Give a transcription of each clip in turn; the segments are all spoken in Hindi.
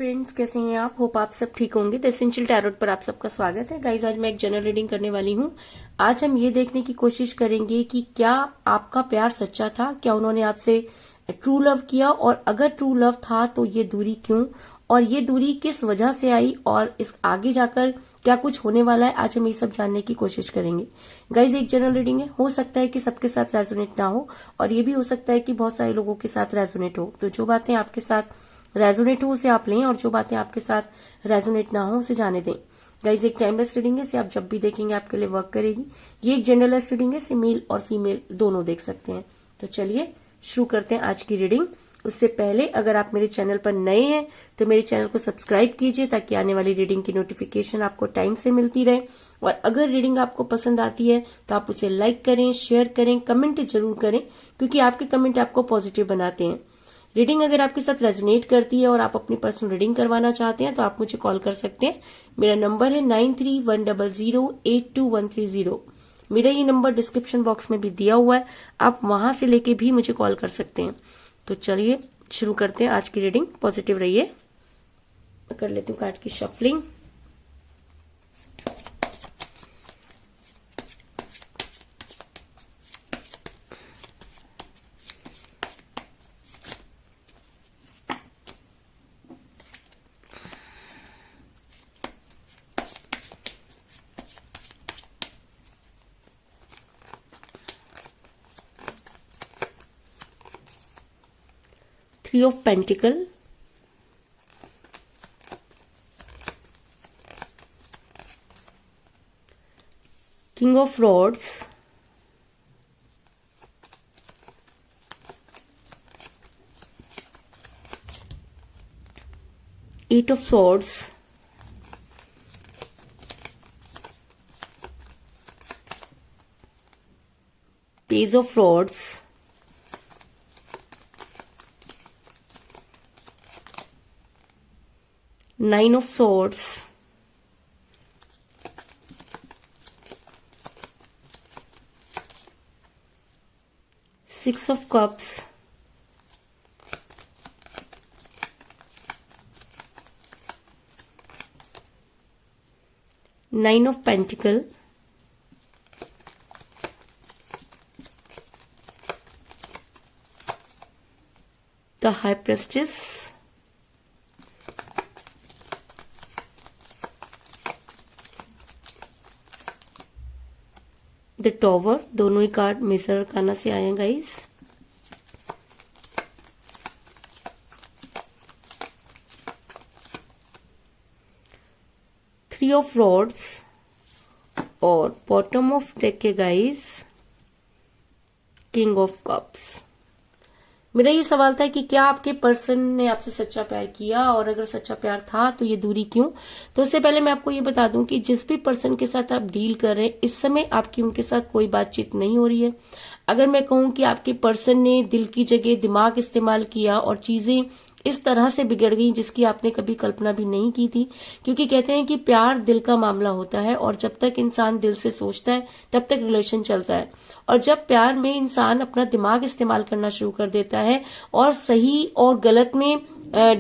फ्रेंड्स, कैसे हैं आप? होप आप सब ठीक होंगे। द एसेंशियल टैरोट पर आप सबका स्वागत है। गाइज, आज मैं एक जनरल रीडिंग करने वाली हूँ। आज हम ये देखने की कोशिश करेंगे कि क्या आपका प्यार सच्चा था, क्या उन्होंने आपसे ट्रू लव किया, और अगर ट्रू लव था तो ये दूरी क्यों, और ये दूरी किस वजह से आई, और इस आगे जाकर क्या कुछ होने वाला है। आज हम ये सब जानने की कोशिश करेंगे। गाइज, एक जनरल रीडिंग है, हो सकता है कि सबके साथ रेजोनेट ना हो, और ये भी हो सकता है कि बहुत सारे लोगों के साथ रेजोनेट हो। तो जो बातें आपके साथ रेजोनेट हो उसे आप लें, और जो बातें आपके साथ रेजोनेट ना हो उसे जाने दें। गाइज, एक टाइमलेस रीडिंग है, इसे आप जब भी देखेंगे आपके लिए वर्क करेगी। ये एक जेंडरलेस रीडिंग है, इसे मेल और फीमेल दोनों देख सकते हैं। तो चलिए शुरू करते हैं आज की रीडिंग। उससे पहले अगर आप मेरे चैनल पर नए हैं तो मेरे चैनल को सब्सक्राइब कीजिए, ताकि आने वाली रीडिंग की नोटिफिकेशन आपको टाइम से मिलती रहे। और अगर रीडिंग आपको पसंद आती है तो आप उसे लाइक करें, शेयर करें, कमेंट जरूर करें, क्योंकि आपके कमेंट आपको पॉजिटिव बनाते हैं। रीडिंग अगर आपके साथ रेजोनेट करती है और आप अपनी पर्सनल रीडिंग करवाना चाहते हैं तो आप मुझे कॉल कर सकते हैं। मेरा नंबर है 9310082130। मेरा ये नंबर डिस्क्रिप्शन बॉक्स में भी दिया हुआ है, आप वहां से लेके भी मुझे कॉल कर सकते हैं। तो चलिए शुरू करते हैं आज की रीडिंग। पॉजिटिव रहिए। मैं कर लेती हूँ कार्ड की shuffling. Three of Pentacles, King of Swords, Eight of Swords, Page of Swords, Nine of Swords, Six of Cups, Nine of Pentacles, the High Priestess, the tower. दोनों ही कार्ड मेजर अरकाना से आए हैं गाइस। थ्री ऑफ रॉड्स और बॉटम ऑफ डेक के गाइस किंग ऑफ कप्स। मेरा ये सवाल था कि क्या आपके पर्सन ने आपसे सच्चा प्यार किया, और अगर सच्चा प्यार था तो ये दूरी क्यों। तो उससे पहले मैं आपको ये बता दूं कि जिस भी पर्सन के साथ आप डील कर रहे हैं इस समय आपकी उनके साथ कोई बातचीत नहीं हो रही है। अगर मैं कहूं कि आपके पर्सन ने दिल की जगह दिमाग इस्तेमाल किया और चीजें इस तरह से बिगड़ गई जिसकी आपने कभी कल्पना भी नहीं की थी, क्योंकि कहते हैं कि प्यार दिल का मामला होता है, और जब तक इंसान दिल से सोचता है तब तक रिलेशन चलता है। और जब प्यार में इंसान अपना दिमाग इस्तेमाल करना शुरू कर देता है और सही और गलत में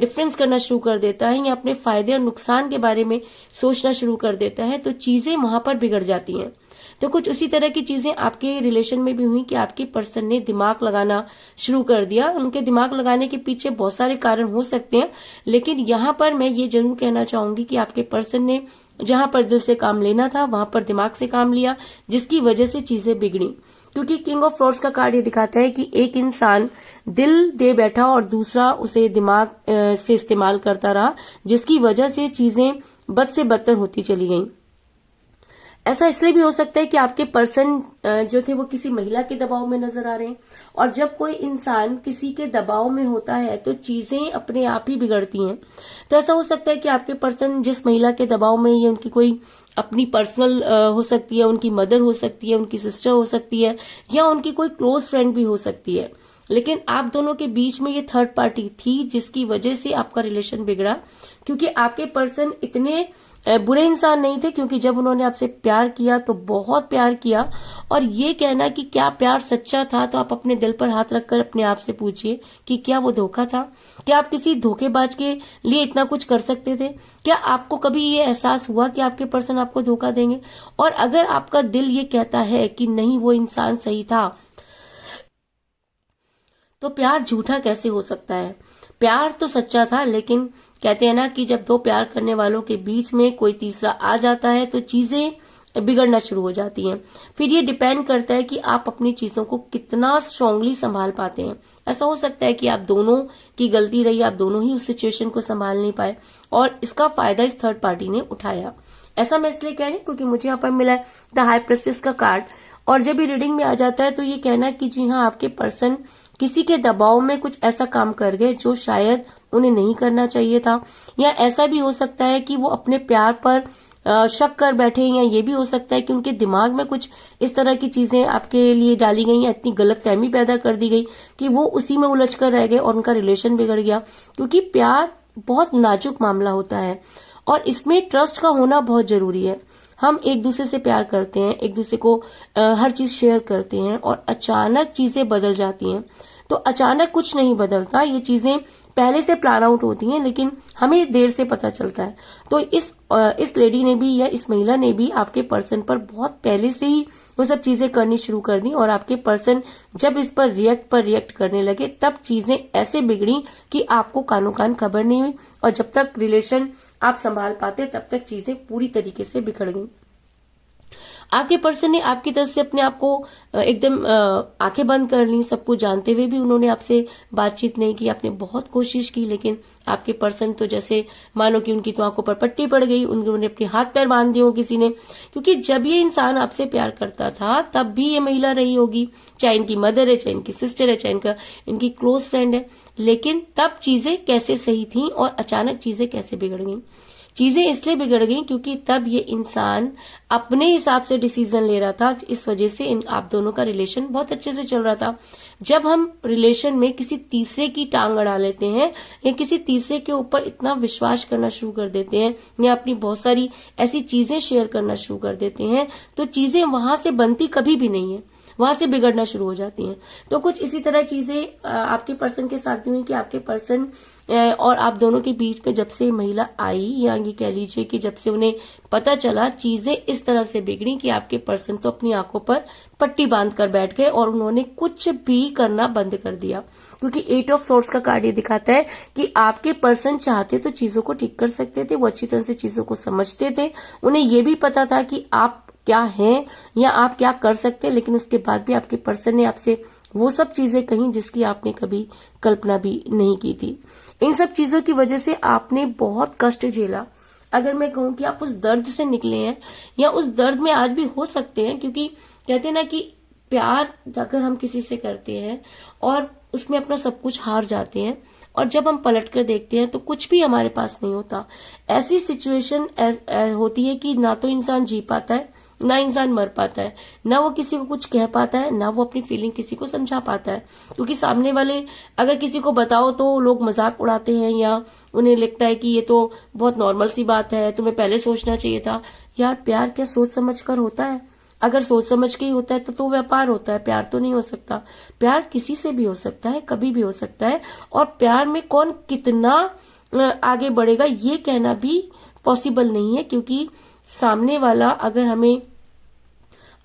डिफरेंस करना शुरू कर देता है, या अपने फायदे और नुकसान के बारे में सोचना शुरू कर देता है, तो चीजें वहां पर बिगड़ जाती हैं। तो कुछ उसी तरह की चीजें आपके रिलेशन में भी हुई कि आपके पर्सन ने दिमाग लगाना शुरू कर दिया। उनके दिमाग लगाने के पीछे बहुत सारे कारण हो सकते हैं, लेकिन यहाँ पर मैं ये जरूर कहना चाहूंगी कि आपके पर्सन ने जहां पर दिल से काम लेना था वहां पर दिमाग से काम लिया, जिसकी वजह से चीजें बिगड़ी। क्योंकि किंग ऑफ फ्रॉड्स का कार्ड ये दिखाता है कि एक इंसान दिल दे बैठा और दूसरा उसे दिमाग से इस्तेमाल करता रहा, जिसकी वजह से चीजें बद से बदतर होती चली गईं। ऐसा इसलिए भी हो सकता है कि आपके पर्सन जो थे वो किसी महिला के दबाव में नजर आ रहे हैं, और जब कोई इंसान किसी के दबाव में होता है तो चीजें अपने आप ही बिगड़ती हैं। तो ऐसा हो सकता है कि आपके पर्सन जिस महिला के दबाव में, ये उनकी कोई अपनी पर्सनल हो सकती है, उनकी मदर हो सकती है, उनकी सिस्टर हो सकती है, या उनकी कोई क्लोज फ्रेंड भी हो सकती है, लेकिन आप दोनों के बीच में ये थर्ड पार्टी थी जिसकी वजह से आपका रिलेशन बिगड़ा, क्योंकि आपके पर्सन इतने बुरे इंसान नहीं थे, क्योंकि जब उन्होंने आपसे प्यार किया तो बहुत प्यार किया। और ये कहना कि क्या प्यार सच्चा था, तो आप अपने दिल पर हाथ रखकर अपने आप से पूछिए कि क्या वो धोखा था? क्या आप किसी धोखेबाज के लिए इतना कुछ कर सकते थे? क्या आपको कभी ये एहसास हुआ कि आपके पर्सन आपको धोखा देंगे? और अगर आपका दिल ये कहता है कि नहीं वो इंसान सही था, तो प्यार झूठा कैसे हो सकता है? प्यार तो सच्चा था, लेकिन कहते हैं ना कि जब दो प्यार करने वालों के बीच में कोई तीसरा आ जाता है तो चीजें बिगड़ना शुरू हो जाती हैं। फिर ये डिपेंड करता है कि आप अपनी चीजों को कितना स्ट्रांगली संभाल पाते हैं। ऐसा हो सकता है कि आप दोनों की गलती रही, आप दोनों ही उस सिचुएशन को संभाल नहीं पाए और इसका फायदा इस थर्ड पार्टी ने उठाया। ऐसा मैं इसलिए कह रही हूँ क्योंकि मुझे यहाँ पर मिला है द हाई प्रेस्टिस का कार्ड, और जब ये रीडिंग में आ जाता है तो ये कहना कि जी हाँ, आपके पर्सन किसी के दबाव में कुछ ऐसा काम कर गए जो शायद उन्हें नहीं करना चाहिए था, या ऐसा भी हो सकता है कि वो अपने प्यार पर शक कर बैठे, या ये भी हो सकता है कि उनके दिमाग में कुछ इस तरह की चीजें आपके लिए डाली गई, या इतनी गलत फहमी पैदा कर दी गई कि वो उसी में उलझ कर रह गए और उनका रिलेशन बिगड़ गया। क्योंकि प्यार बहुत नाजुक मामला होता है और इसमें ट्रस्ट का होना बहुत जरूरी है। हम एक दूसरे से प्यार करते हैं, एक दूसरे को हर चीज शेयर करते हैं और अचानक चीजें बदल जाती हैं। तो अचानक कुछ नहीं बदलता, ये चीजें पहले से प्लान आउट होती हैं, लेकिन हमें देर से पता चलता है। तो इस लेडी ने भी या इस महिला ने भी आपके पर्सन पर बहुत पहले से ही वो सब चीजें करनी शुरू कर दी, और आपके पर्सन जब इस पर रिएक्ट करने लगे तब चीजें ऐसे बिगड़ी कि आपको कानो कान खबर नहीं हुई, और जब तक रिलेशन आप संभाल पाते तब तक चीजें पूरी तरीके से बिखर गई। आपके पर्सन ने आपकी तरफ से अपने आप को एकदम आंखें बंद कर ली, सब कुछ जानते हुए भी उन्होंने आपसे बातचीत नहीं की। आपने बहुत कोशिश की, लेकिन आपके पर्सन तो जैसे मानो कि उनकी तो आंखों पर पट्टी पड़ गई, उन्होंने अपने हाथ पैर बांध दिए हो किसी ने। क्योंकि जब ये इंसान आपसे प्यार करता था तब भी ये महिला रही होगी, चाहे इनकी मदर है, चाहे इनकी सिस्टर है, चाहे इनकी क्लोज फ्रेंड है, लेकिन तब चीजें कैसे सही थी और अचानक चीजें कैसे बिगड़ गई? चीजें इसलिए बिगड़ गई क्योंकि तब ये इंसान अपने हिसाब से डिसीजन ले रहा था। इस वजह से आप दोनों का रिलेशन बहुत अच्छे से चल रहा था। जब हम रिलेशन में किसी तीसरे की टांग अड़ा लेते हैं या किसी तीसरे के ऊपर इतना विश्वास करना शुरू कर देते हैं या अपनी बहुत सारी ऐसी चीजें शेयर करना शुरू कर देते हैं, तो चीजें वहां से बनती कभी भी नहीं है, वहां से बिगड़ना शुरू हो जाती हैं। तो कुछ इसी तरह चीजें आपके पर्सन के साथ भी हुई कि आपके पर्सन और आप दोनों के बीच में जब से महिला आई, या ये कह लीजिए कि जब से उन्हें पता चला, चीजें इस तरह से बिगड़ी कि आपके पर्सन तो अपनी आंखों पर पट्टी बांध कर बैठ गए और उन्होंने कुछ भी करना बंद कर दिया। क्योंकि 8 ऑफ सोर्ड्स का कार्ड ये दिखाता है कि आपके पर्सन चाहते तो चीजों को ठीक कर सकते थे, वो अच्छी तरह से चीजों को समझते थे, उन्हें ये भी पता था कि आप क्या हैं या आप क्या कर सकते हैं, लेकिन उसके बाद भी आपके पर्सन ने आपसे वो सब चीजें कही जिसकी आपने कभी कल्पना भी नहीं की थी। इन सब चीजों की वजह से आपने बहुत कष्ट झेला। अगर मैं कहूं कि आप उस दर्द से निकले हैं या उस दर्द में आज भी हो सकते हैं, क्योंकि कहते हैं ना कि प्यार अगर हम किसी से करते हैं और उसमें अपना सब कुछ हार जाते हैं और जब हम पलट कर देखते हैं तो कुछ भी हमारे पास नहीं होता। ऐसी सिचुएशन होती है कि ना तो इंसान जी पाता है, ना इंसान मर पाता है, ना वो किसी को कुछ कह पाता है, ना वो अपनी फीलिंग किसी को समझा पाता है। क्योंकि सामने वाले अगर किसी को बताओ तो लोग मजाक उड़ाते हैं या उन्हें लगता है कि ये तो बहुत नॉर्मल सी बात है, तुम्हें पहले सोचना चाहिए था। यार, प्यार क्या सोच समझ कर होता है? अगर सोच समझ के ही होता है तो व्यापार होता है, प्यार तो नहीं हो सकता। प्यार किसी से भी हो सकता है, कभी भी हो सकता है, और प्यार में कौन कितना आगे बढ़ेगा ये कहना भी पॉसिबल नहीं है। क्योंकि सामने वाला अगर हमें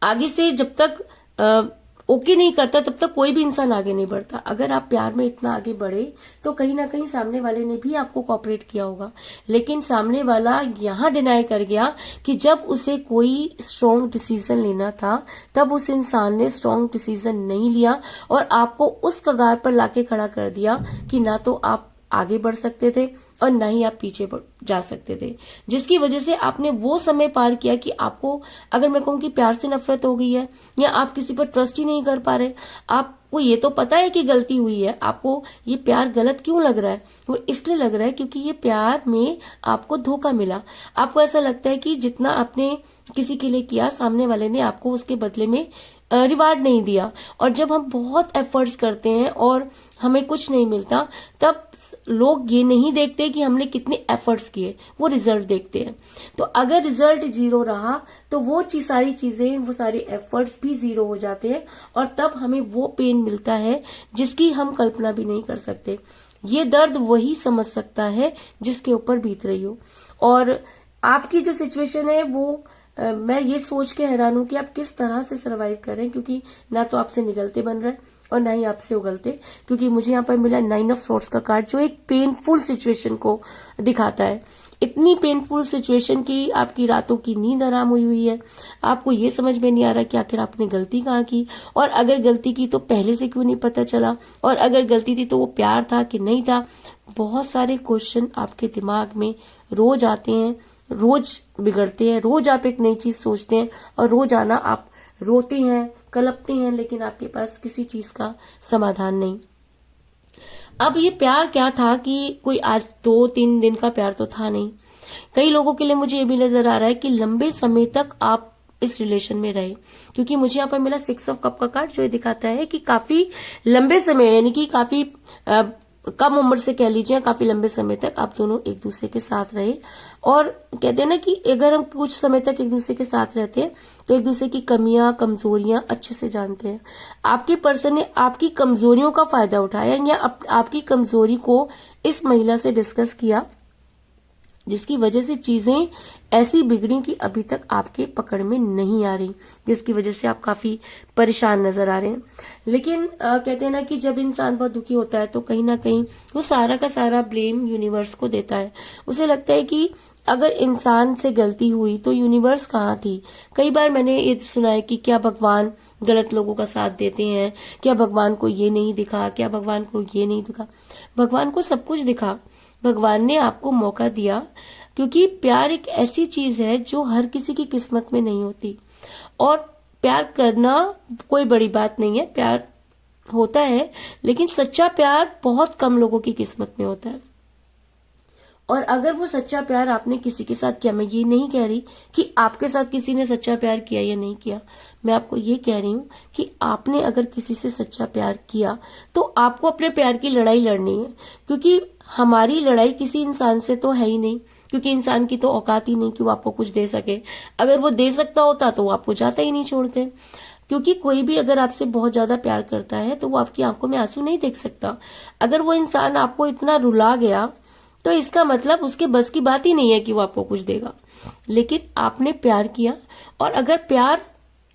आगे से जब तक ओके नहीं करता तब तक कोई भी इंसान आगे नहीं बढ़ता। अगर आप प्यार में इतना आगे बढ़े तो कहीं ना कहीं सामने वाले ने भी आपको कोऑपरेट किया होगा, लेकिन सामने वाला यहाँ डिनाई कर गया कि जब उसे कोई स्ट्रॉन्ग डिसीजन लेना था तब उस इंसान ने स्ट्रॉन्ग डिसीजन नहीं लिया और आपको उस कगार पर लाके खड़ा कर दिया कि ना तो आप आगे बढ़ सकते थे और ना ही आप पीछे जा सकते थे, जिसकी वजह से आपने वो समय पार किया कि आपको, अगर मैं कहूँ कि प्यार से नफरत हो गई है या आप किसी पर ट्रस्ट ही नहीं कर पा रहे। आपको ये तो पता है कि गलती हुई है, आपको ये प्यार गलत क्यों लग रहा है? वो इसलिए लग रहा है क्योंकि ये प्यार में आपको धोखा मिला। आपको ऐसा लगता है कि जितना आपने किसी के लिए किया, सामने वाले ने आपको उसके बदले में रिवार्ड नहीं दिया। और जब हम बहुत एफर्ट्स करते हैं और हमें कुछ नहीं मिलता, तब लोग ये नहीं देखते कि हमने कितने एफर्ट्स किए, वो रिजल्ट देखते हैं। तो अगर रिजल्ट 0 रहा तो वो सारी चीजें, वो सारे एफर्ट्स भी 0 हो जाते हैं, और तब हमें वो पेन मिलता है जिसकी हम कल्पना भी नहीं कर सकते। ये दर्द वही समझ सकता है जिसके ऊपर बीत रही हो। और आपकी जो सिचुएशन है वो मैं ये सोच के हैरान हूं कि आप किस तरह से सरवाइव कर रहे हैं, क्योंकि ना तो आपसे निगलते बन रहे और ना ही आपसे उगलते। क्योंकि मुझे यहाँ पर मिला 9 ऑफ सोर्ड्स का कार्ड, जो एक पेनफुल सिचुएशन को दिखाता है। इतनी पेनफुल सिचुएशन की आपकी रातों की नींद हराम हुई है। आपको ये समझ में नहीं आ रहा कि आखिर आपने गलती कहाँ की, और अगर गलती की तो पहले से क्यों नहीं पता चला, और अगर गलती थी तो वो प्यार था कि नहीं था। बहुत सारे क्वेश्चन आपके दिमाग में रोज आते हैं, रोज बिगड़ते हैं, रोज आप एक नई चीज सोचते हैं, और रोज आना आप रोते हैं, कलपते हैं, लेकिन आपके पास किसी चीज का समाधान नहीं। अब ये प्यार क्या था कि कोई आज 2-3 दिन का प्यार तो था नहीं। कई लोगों के लिए मुझे ये भी नजर आ रहा है कि लंबे समय तक आप इस रिलेशन में रहे, क्योंकि मुझे यहाँ पर मिला 6 ऑफ कप का कार्ड, जो ये दिखाता है कि काफी लंबे समय, यानी कि काफी कम उम्र से कह लीजिए, काफी लंबे समय तक आप दोनों एक दूसरे के साथ रहे। और कहते हैं ना कि अगर हम कुछ समय तक एक दूसरे के साथ रहते हैं तो एक दूसरे की कमियां, कमजोरियां अच्छे से जानते हैं। आपके पर्सन ने आपकी कमजोरियों का फायदा उठाया, या आपकी कमजोरी को इस महिला से डिस्कस किया, जिसकी वजह से चीजें ऐसी बिगड़ी कि अभी तक आपके पकड़ में नहीं आ रही, जिसकी वजह से आप काफी परेशान नजर आ रहे हैं। लेकिन कहते हैं ना कि जब इंसान बहुत दुखी होता है तो कहीं ना कहीं वो सारा का सारा ब्लेम यूनिवर्स को देता है। उसे लगता है कि अगर इंसान से गलती हुई तो यूनिवर्स कहाँ थी। कई बार मैंने ये सुना है कि क्या भगवान गलत लोगों का साथ देते हैं, क्या भगवान को ये नहीं दिखा, क्या भगवान को ये नहीं दिखा। भगवान को सब कुछ दिखा, भगवान ने आपको मौका दिया, क्योंकि प्यार एक ऐसी चीज है जो हर किसी की किस्मत में नहीं होती। और प्यार करना कोई बड़ी बात नहीं है, प्यार होता है, लेकिन सच्चा प्यार बहुत कम लोगों की किस्मत में होता है। और अगर वो सच्चा प्यार आपने किसी के साथ किया, मैं ये नहीं कह रही कि आपके साथ किसी ने सच्चा प्यार किया या नहीं किया, मैं आपको ये कह रही हूँ कि आपने अगर किसी से सच्चा प्यार किया तो आपको अपने प्यार की लड़ाई लड़नी है। क्योंकि हमारी लड़ाई किसी इंसान से तो है ही नहीं, क्योंकि इंसान की तो औकात ही नहीं कि वो आपको कुछ दे सके। अगर वो दे सकता होता तो वो आपको जाता ही नहीं छोड़ के। क्योंकि कोई भी अगर आपसे बहुत ज्यादा प्यार करता है तो वो आपकी आंखों में आंसू नहीं देख सकता। अगर वो इंसान आपको इतना रुला गया तो इसका मतलब उसके बस की बात ही नहीं है कि वो आपको कुछ देगा। लेकिन आपने प्यार किया, और अगर प्यार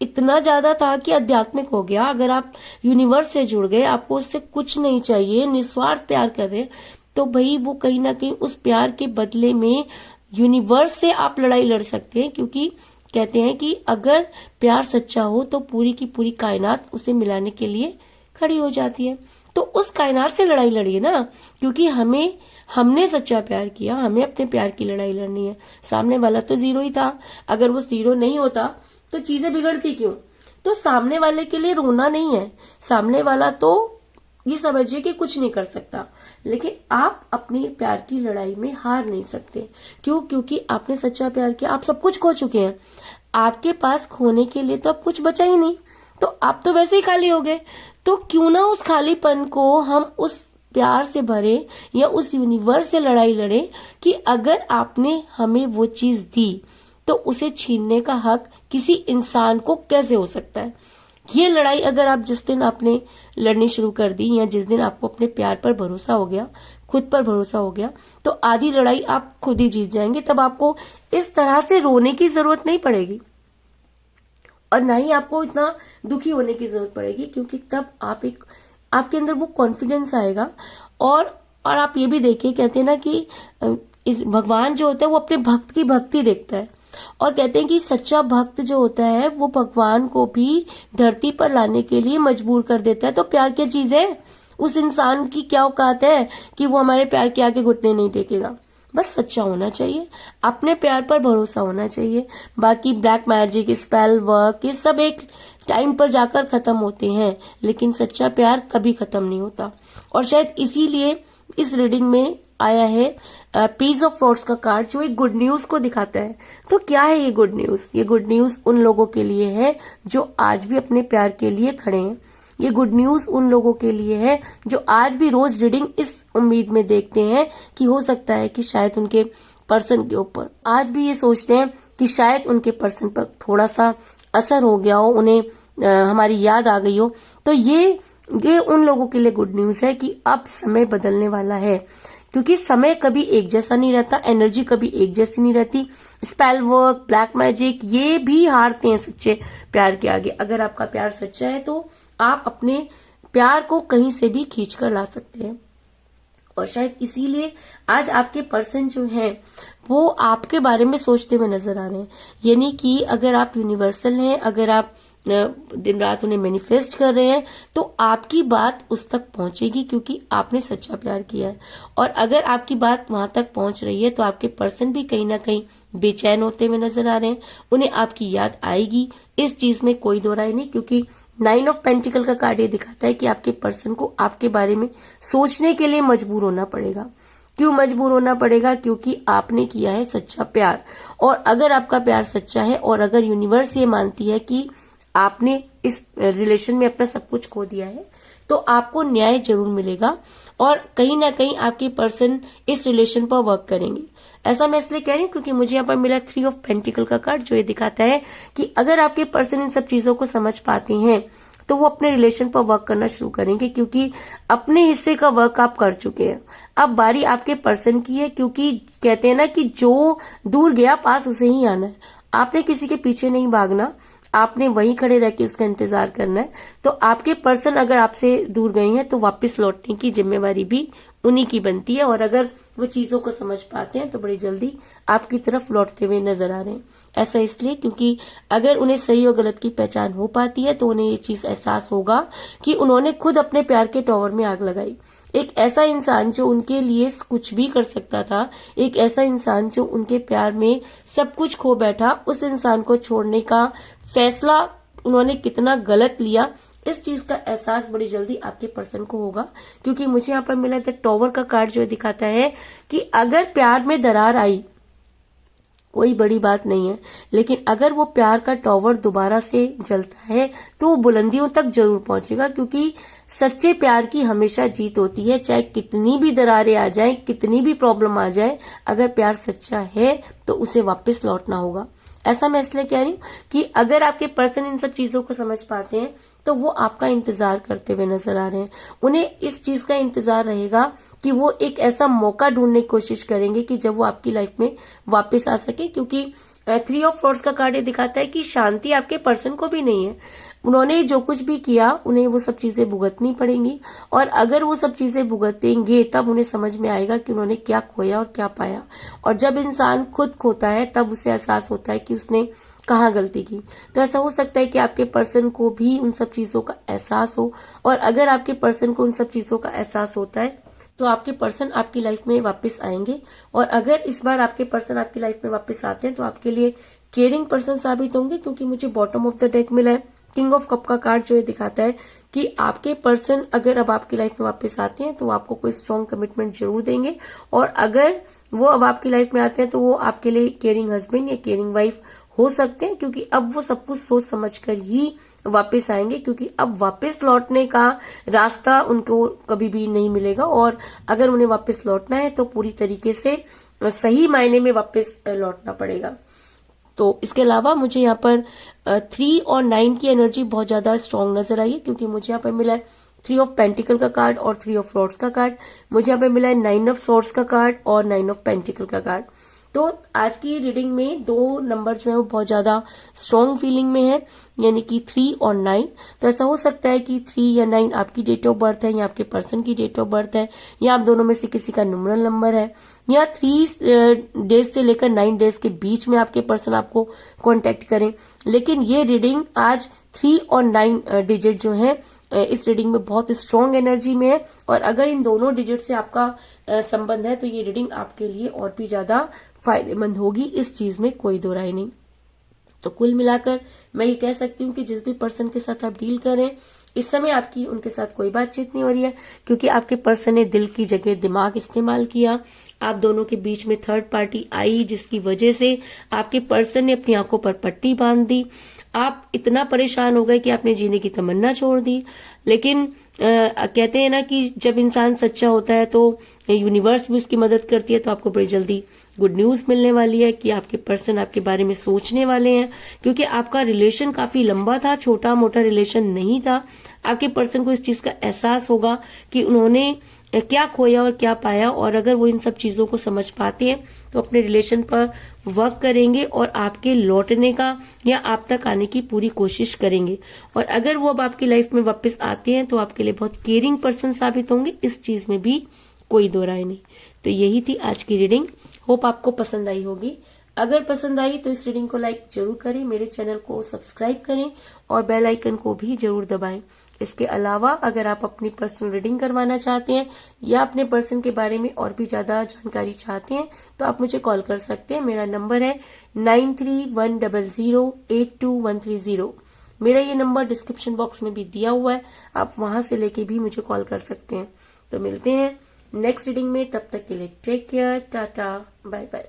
इतना ज्यादा था कि आध्यात्मिक हो गया, अगर आप यूनिवर्स से जुड़ गए, आपको उससे कुछ नहीं चाहिए, निस्वार्थ प्यार कर रहे हैं, तो भाई वो कहीं ना कहीं उस प्यार के बदले में यूनिवर्स से आप लड़ाई लड़ सकते हैं। क्योंकि कहते हैं कि अगर प्यार सच्चा हो तो पूरी की पूरी कायनात उसे मिलाने के लिए खड़ी हो जाती है। तो उस कायनात से लड़ाई लड़िए ना, क्योंकि हमने सच्चा प्यार किया, हमें अपने प्यार की लड़ाई लड़नी है। सामने वाला तो 0 ही था, अगर वो 0 नहीं होता तो चीजें बिगड़ती क्यों। तो सामने वाले के लिए रोना नहीं है, सामने वाला तो ये समझिए कि कुछ नहीं कर सकता, लेकिन आप अपनी प्यार की लड़ाई में हार नहीं सकते। क्यों? क्योंकि आपने सच्चा प्यार किया, आप सब कुछ खो चुके हैं, आपके पास खोने के लिए तो अब कुछ बचा ही नहीं, तो आप तो वैसे ही खाली हो गए। तो क्यों ना उस खालीपन को हम उस प्यार से भरे, या उस यूनिवर्स से लड़ाई लड़े कि अगर आपने हमें वो चीज दी तो उसे छीनने का हक किसी इंसान को कैसे हो सकता है। ये लड़ाई अगर आप जिस दिन आपने लड़नी शुरू कर दी, या जिस दिन आपको अपने प्यार पर भरोसा हो गया, खुद पर भरोसा हो गया, तो आधी लड़ाई आप खुद ही जीत जाएंगे। तब आपको इस तरह से रोने की जरूरत नहीं पड़ेगी, और ना ही आपको इतना दुखी होने की जरूरत पड़ेगी, क्योंकि तब आपके अंदर वो कॉन्फिडेंस आएगा। और आप ये भी देखिए, कहते हैं ना कि इस भगवान जो होता है वो अपने भक्त की भक्ति देखता है, और कहते हैं कि सच्चा भक्त जो होता है वो भगवान को भी धरती पर लाने के लिए मजबूर कर देता है। तो प्यार क्या चीज है? उस इंसान की क्या औकात है कि वो हमारे प्यार के आगे घुटने नहीं टेकेगा। बस सच्चा होना चाहिए, अपने प्यार पर भरोसा होना चाहिए। बाकी ब्लैक मैजिक, स्पेल वर्क, ये सब एक टाइम पर जाकर खत्म होते हैं, लेकिन सच्चा प्यार कभी खत्म नहीं होता। और शायद इसीलिए इस रीडिंग में आया है पीस ऑफ फ्रॉड्स का कार्ड, जो एक गुड न्यूज को दिखाता है। तो क्या है ये गुड न्यूज? ये गुड न्यूज उन लोगों के लिए है जो आज भी अपने प्यार के लिए खड़े हैं। ये गुड न्यूज उन लोगों के लिए है जो आज भी रोज रीडिंग इस उम्मीद में देखते हैं कि हो सकता है कि शायद उनके पर्सन के ऊपर, आज भी ये सोचते हैं कि शायद उनके पर्सन पर थोड़ा सा असर हो गया हो, उन्हें हमारी याद आ गई हो। तो ये उन लोगों के लिए गुड न्यूज है कि अब समय बदलने वाला है, क्योंकि समय कभी एक जैसा नहीं रहता, एनर्जी कभी एक जैसी नहीं रहती। स्पेल वर्क, ब्लैक मैजिक, ये भी हारते हैं सच्चे प्यार के आगे। अगर आपका प्यार सच्चा है तो आप अपने प्यार को कहीं से भी खींच कर ला सकते हैं। और शायद इसीलिए आज आपके पर्सन जो है वो आपके बारे में सोचते हुए नजर आ रहे हैं। यानी कि अगर आप यूनिवर्सल हैं, अगर आप दिन रात उन्हें मैनिफेस्ट कर रहे हैं, तो आपकी बात उस तक पहुंचेगी, क्योंकि आपने सच्चा प्यार किया है। और अगर आपकी बात वहां तक पहुंच रही है तो आपके पर्सन भी कहीं ना कहीं बेचैन होते हुए नजर आ रहे हैं। उन्हें आपकी याद आएगी, इस चीज में कोई दो राय नहीं, क्योंकि 9 ऑफ पेंटिकल का कार्ड ये दिखाता है कि आपके पर्सन को आपके बारे में सोचने के लिए मजबूर होना पड़ेगा। क्यों मजबूर होना पड़ेगा? क्योंकि आपने किया है सच्चा प्यार। और अगर आपका प्यार सच्चा है और अगर यूनिवर्स ये मानती है कि आपने इस रिलेशन में अपना सब कुछ खो दिया है, तो आपको न्याय जरूर मिलेगा और कहीं ना कहीं आपके पर्सन इस रिलेशन पर वर्क करेंगे। ऐसा मैं इसलिए कह रही हूँ क्योंकि मुझे यहाँ पर मिला 3 ऑफ पेंटिकल का कार्ड, जो ये दिखाता है कि अगर आपके पर्सन इन सब चीजों को समझ पाते हैं तो वो अपने रिलेशन पर वर्क करना शुरू करेंगे, क्योंकि अपने हिस्से का वर्क आप कर चुके हैं। अब बारी आपके पर्सन की है, क्योंकि कहते हैं ना कि जो दूर गया पास उसे ही आना है। आपने किसी के पीछे नहीं भागना, आपने वहीं खड़े रह के उसका इंतजार करना है। तो आपके पर्सन अगर आपसे दूर गए हैं तो वापस लौटने की जिम्मेवारी भी उन्हीं की बनती है। और अगर वो चीजों को समझ पाते हैं तो बड़ी जल्दी आपकी तरफ लौटते हुए नजर आ रहे हैं। ऐसा इसलिए क्योंकि अगर उन्हें सही और गलत की पहचान हो पाती है तो उन्हें ये चीज एहसास होगा कि उन्होंने खुद अपने प्यार के टॉवर में आग लगाई। एक ऐसा इंसान जो उनके लिए कुछ भी कर सकता था, एक ऐसा इंसान जो उनके प्यार में सब कुछ खो बैठा, उस इंसान को छोड़ने का फैसला उन्होंने कितना गलत लिया, इस चीज का एहसास बड़ी जल्दी आपके पर्सन को होगा। क्योंकि मुझे यहाँ पर मिला द टॉवर का कार्ड, जो दिखाता है कि अगर प्यार में दरार आई कोई बड़ी बात नहीं है, लेकिन अगर वो प्यार का टॉवर दोबारा से जलता है तो वो बुलंदियों तक जरूर पहुंचेगा। क्योंकि सच्चे प्यार की हमेशा जीत होती है, चाहे कितनी भी दरारें आ जाएं, कितनी भी प्रॉब्लम आ जाए, अगर प्यार सच्चा है तो उसे वापस लौटना होगा। ऐसा मैं इसलिए कह रही हूँ कि अगर आपके पर्सन इन सब चीजों को समझ पाते हैं तो वो आपका इंतजार करते हुए नजर आ रहे हैं। उन्हें इस चीज का इंतजार रहेगा कि वो एक ऐसा मौका ढूंढने की कोशिश करेंगे कि जब वो आपकी लाइफ में वापस आ सके। क्योंकि 3 ऑफ फ्रॉड्स का कार्ड ये दिखाता है कि शांति आपके पर्सन को भी नहीं है। उन्होंने जो कुछ भी किया उन्हें वो सब चीजें भुगतनी पड़ेंगी, और अगर वो सब चीजें भुगतेंगे तब उन्हें समझ में आएगा कि उन्होंने क्या खोया और क्या पाया। और जब इंसान खुद खोता है तब उसे एहसास होता है कि उसने कहाँ गलती की। तो ऐसा हो सकता है कि आपके पर्सन को भी उन सब चीजों का एहसास हो, और अगर आपके पर्सन को उन सब चीजों का एहसास होता है तो आपके पर्सन आपकी लाइफ में वापस आएंगे। और अगर इस बार आपके पर्सन आपकी लाइफ में वापस आते हैं तो आपके लिए केयरिंग पर्सन साबित होंगे। क्योंकि मुझे बॉटम ऑफ द डेक मिला है किंग ऑफ कप का कार्ड, जो ये दिखाता है कि आपके पर्सन अगर अब आपकी लाइफ में वापस आते हैं तो वो आपको कोई स्ट्रॉन्ग कमिटमेंट जरूर देंगे। और अगर वो अब आपकी लाइफ में आते हैं तो वो आपके लिए केयरिंग हस्बैंड या केयरिंग वाइफ हो सकते हैं, क्योंकि अब वो सब कुछ सोच समझ कर ही वापस आएंगे। क्योंकि अब वापस लौटने का रास्ता उनको कभी भी नहीं मिलेगा, और अगर उन्हें वापस लौटना है तो पूरी तरीके से सही मायने में वापस लौटना पड़ेगा। तो इसके अलावा मुझे यहाँ पर 3 और 9 की एनर्जी बहुत ज्यादा स्ट्रांग नजर आई है। क्योंकि मुझे यहाँ पर मिला है 3 ऑफ पेंटिकल का कार्ड और 3 ऑफ फ्रॉड्स का कार्ड। मुझे यहाँ पे मिला है 9 ऑफ स्वॉर्ड्स का कार्ड और 9 ऑफ पेंटिकल का कार्ड। तो आज की रीडिंग में 2 नंबर जो है वो बहुत ज्यादा स्ट्रॉन्ग फीलिंग में है, यानी कि 3 और 9। तो ऐसा हो सकता है कि 3 या 9 आपकी डेट ऑफ बर्थ है, या आपके पर्सन की डेट ऑफ बर्थ है, या आप दोनों में से किसी का न्यूमरल नंबर है, या 3 डेज से लेकर 9 डेज के बीच में आपके पर्सन आपको कांटेक्ट करें। लेकिन ये रीडिंग आज 3 और 9 डिजिट जो है इस रीडिंग में बहुत स्ट्रॉन्ग एनर्जी में है। और अगर इन दोनों डिजिट से आपका संबंध है तो ये रीडिंग आपके लिए और भी ज्यादा फायदेमंद होगी, इस चीज में कोई दो राय नहीं। तो कुल मिलाकर मैं ये कह सकती हूँ कि जिस भी पर्सन के साथ आप डील करें इस समय आपकी उनके साथ कोई बातचीत नहीं हो रही है, क्योंकि आपके पर्सन ने दिल की जगह दिमाग इस्तेमाल किया। आप दोनों के बीच में थर्ड पार्टी आई, जिसकी वजह से आपके पर्सन ने अपनी आंखों पर पट्टी बांध दी। आप इतना परेशान हो गए कि आपने जीने की तमन्ना छोड़ दी। लेकिन कहते हैं ना कि जब इंसान सच्चा होता है तो यूनिवर्स भी उसकी मदद करती है। तो आपको बड़ी जल्दी गुड न्यूज मिलने वाली है कि आपके पर्सन आपके बारे में सोचने वाले हैं, क्योंकि आपका रिलेशन काफी लंबा था, छोटा मोटा रिलेशन नहीं था। आपके पर्सन को इस चीज का एहसास होगा कि उन्होंने क्या खोया और क्या पाया, और अगर वो इन सब चीजों को समझ पाते हैं तो अपने रिलेशन पर वर्क करेंगे और आपके लौटने का या आप तक आने की पूरी कोशिश करेंगे। और अगर वो अब आपकी लाइफ में वापस आते हैं तो आपके लिए बहुत केयरिंग पर्सन साबित होंगे, इस चीज में भी कोई दो राय नहीं। तो यही थी आज की रीडिंग। होप आपको पसंद आई होगी। अगर पसंद आई तो इस रीडिंग को लाइक जरूर करें, मेरे चैनल को सब्सक्राइब करें और बेल आइकन को भी जरूर दबाएं। इसके अलावा अगर आप अपनी पर्सनल रीडिंग करवाना चाहते हैं या अपने पर्सन के बारे में और भी ज्यादा जानकारी चाहते हैं तो आप मुझे कॉल कर सकते हैं। मेरा नंबर है 9310082130। मेरा ये नंबर डिस्क्रिप्शन बॉक्स में भी दिया हुआ है, आप वहां से लेके भी मुझे कॉल कर सकते हैं। तो मिलते हैं नेक्स्ट रीडिंग में, तब तक के लिए take care, tata, bye bye.